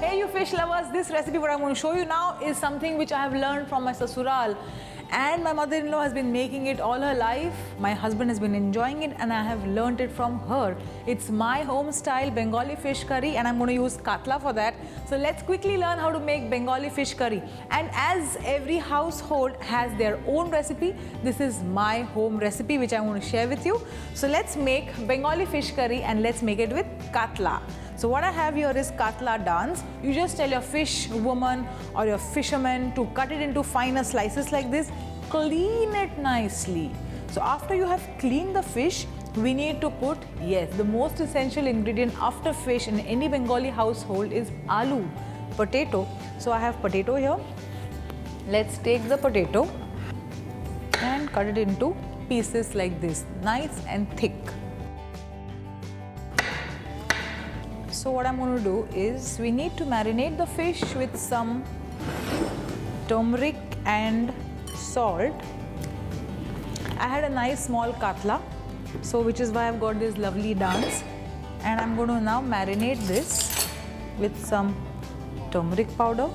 Hey you fish lovers, this recipe what I'm going to show you now is something which I have learned from my sasural, and my mother-in-law has been making it all her life. My husband has been enjoying it and I have learned it from her. It's my home style Bengali fish curry and I'm going to use katla for that. So let's quickly learn how to make Bengali fish curry. And as every household has their own recipe, this is my home recipe which I want to share with you. So let's make Bengali fish curry and let's make it with katla. So what I have here is katla dance. You just tell your fish woman or your fisherman to cut it into finer slices like this. Clean it nicely. So after you have cleaned the fish, we need to put, yes, the most essential ingredient after fish in any Bengali household is aloo, potato. So I have potato here. Let's take the potato and cut it into pieces like this, nice and thick. So what I'm going to do is we need to marinate the fish with some turmeric and salt. I had a nice small katla, so which is why I've got this lovely dance, and I'm going to now marinate this with some turmeric powder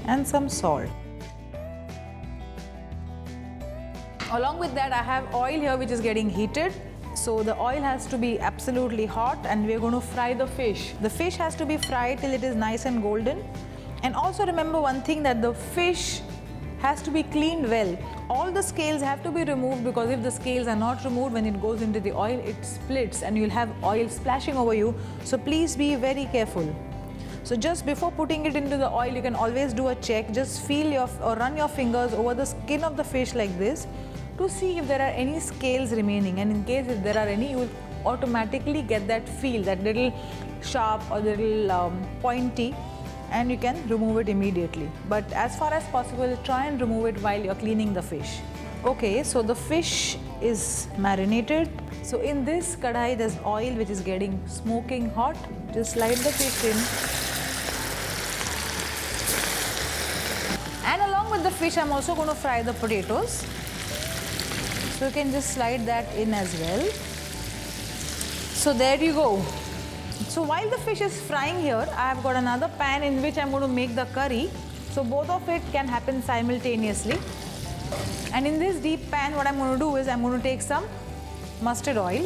and some salt. Along with that I have oil here which is getting heated. So the oil has to be absolutely hot and we're going to fry the fish. The fish has to be fried till it is nice and golden. And also remember one thing, that the fish has to be cleaned well. All the scales have to be removed, because if the scales are not removed, when it goes into the oil, it splits and you'll have oil splashing over you. So please be very careful. So just before putting it into the oil, you can always do a check. Just feel or run your fingers over the skin of the fish like this, to see if there are any scales remaining, and in case if there are any, you will automatically get that feel, that little sharp or little pointy, and you can remove it immediately. But as far as possible, try and remove it while you're cleaning the fish. Okay, so the fish is marinated. So in this kadai there's oil which is getting smoking hot. Just slide the fish in. And along with the fish, I'm also going to fry the potatoes. So you can just slide that in as well. So there you go. So while the fish is frying here, I have got another pan in which I'm going to make the curry. So both of it can happen simultaneously. And in this deep pan, what I'm going to do is I'm going to take some mustard oil.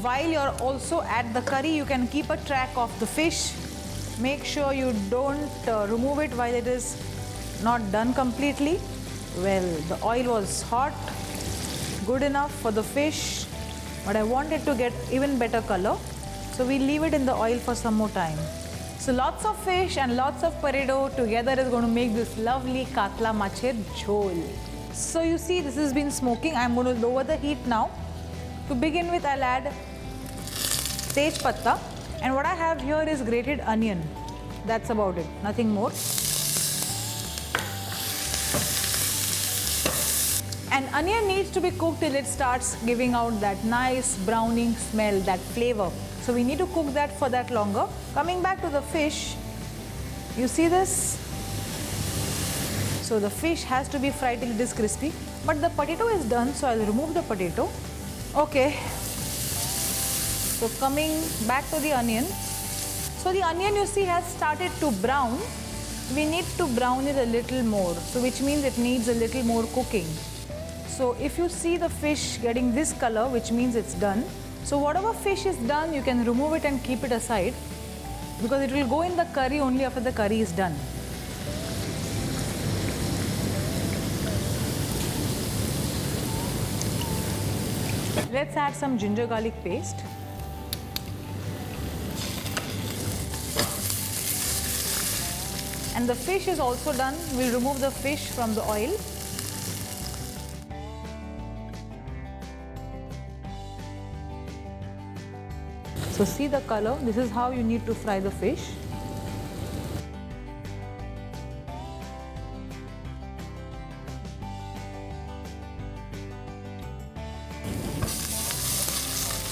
While you're also at the curry, you can keep a track of the fish. Make sure you don't remove it while it is not done completely. Well, the oil was hot, good enough for the fish, but I wanted to get even better color, so we leave it in the oil for some more time. So lots of fish and lots of potato together is going to make this lovely katla machir jhol. So you see, this has been smoking. I'm going to lower the heat now. To begin with, I'll add tej patta, and what I have here is grated onion. That's about it, nothing more. And onion needs to be cooked till it starts giving out that nice browning smell, that flavor. So we need to cook that for that longer. Coming back to the fish, you see this? So the fish has to be fried till it is crispy. But the potato is done, so I'll remove the potato. Okay. So coming back to the onion. So the onion, you see, has started to brown. We need to brown it a little more, so which means it needs a little more cooking. So if you see the fish getting this color, which means it's done. So whatever fish is done, you can remove it and keep it aside, because it will go in the curry only after the curry is done. Let's add some ginger garlic paste. And the fish is also done. We'll remove the fish from the oil. So see the color, this is how you need to fry the fish.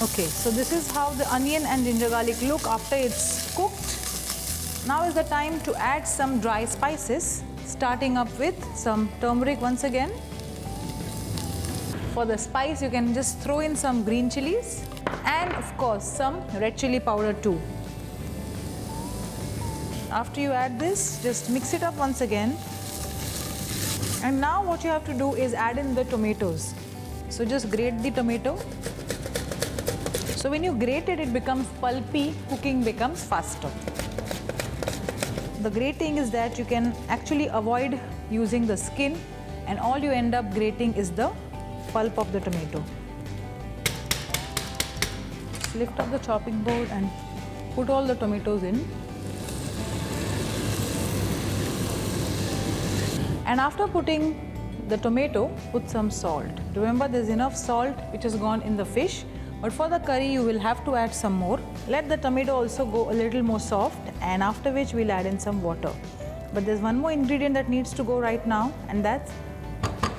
Okay, so this is how the onion and ginger garlic look after it's cooked. Now is the time to add some dry spices, starting up with some turmeric once again. For the spice, you can just throw in some green chillies. and of course some red chilli powder too. After you add this, just mix it up once again. And now what you have to do is add in the tomatoes. So just grate the tomato. So when you grate it, it becomes pulpy, cooking becomes faster. The great thing is that you can actually avoid using the skin, and all you end up grating is the pulp of the tomato. Just lift up the chopping board and put all the tomatoes in. And after putting the tomato, put some salt. Remember, there's enough salt which has gone in the fish, but for the curry you will have to add some more. Let the tomato also go a little more soft, and after which we'll add in some water. But there's one more ingredient that needs to go right now, and that's,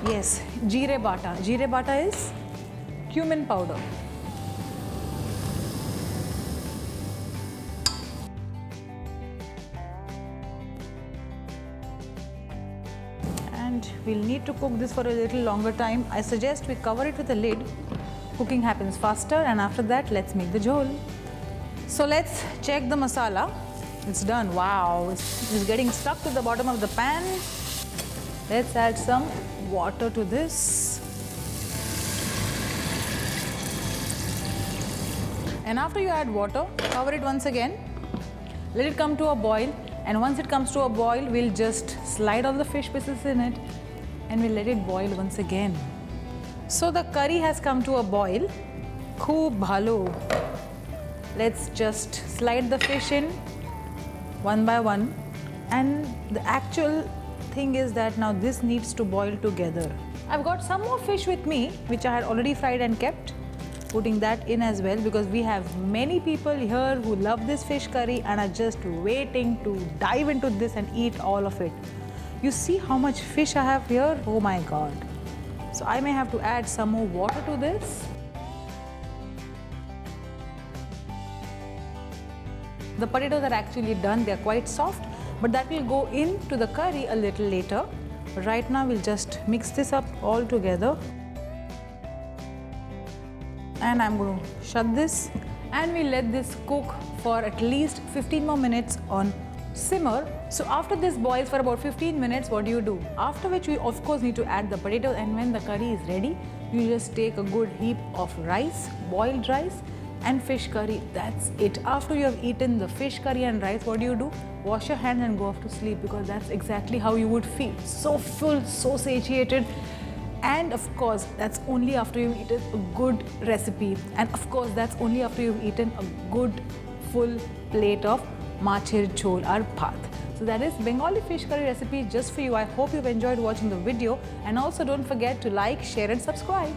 yes, jeera bata. Jeera bata is cumin powder. And we'll need to cook this for a little longer time. I suggest we cover it with a lid. Cooking happens faster, and after that let's make the jhol. So let's check the masala. It's done. Wow, it's getting stuck to the bottom of the pan. Let's add some water to this. And after you add water, cover it once again. Let it come to a boil. And once it comes to a boil, we'll just slide all the fish pieces in it and we'll let it boil once again. So the curry has come to a boil. Khoob bhalo. Let's just slide the fish in one by one. And the actual thing is that now this needs to boil together. I've got some more fish with me, which I had already fried and kept. Putting that in as well, because we have many people here who love this fish curry and are just waiting to dive into this and eat all of it. You see how much fish I have here? Oh my God. So I may have to add some more water to this. The potatoes are actually done, they're quite soft, but that will go into the curry a little later. But right now we'll just mix this up all together. And I'm going to shut this, and we let this cook for at least 15 more minutes on simmer. So after this boils for about 15 minutes, what do? After which we of course need to add the potatoes, and when the curry is ready, you just take a good heap of rice, boiled rice and fish curry. That's it. After you have eaten the fish curry and rice, what do? Wash your hands and go off to sleep, because that's exactly how you would feel. So full, so satiated. And of course, that's only after you've eaten a good recipe. And of course, that's only after you've eaten a good full plate of machir jhol or bhat. So that is Bengali fish curry recipe just for you. I hope you've enjoyed watching the video. And also don't forget to like, share and subscribe.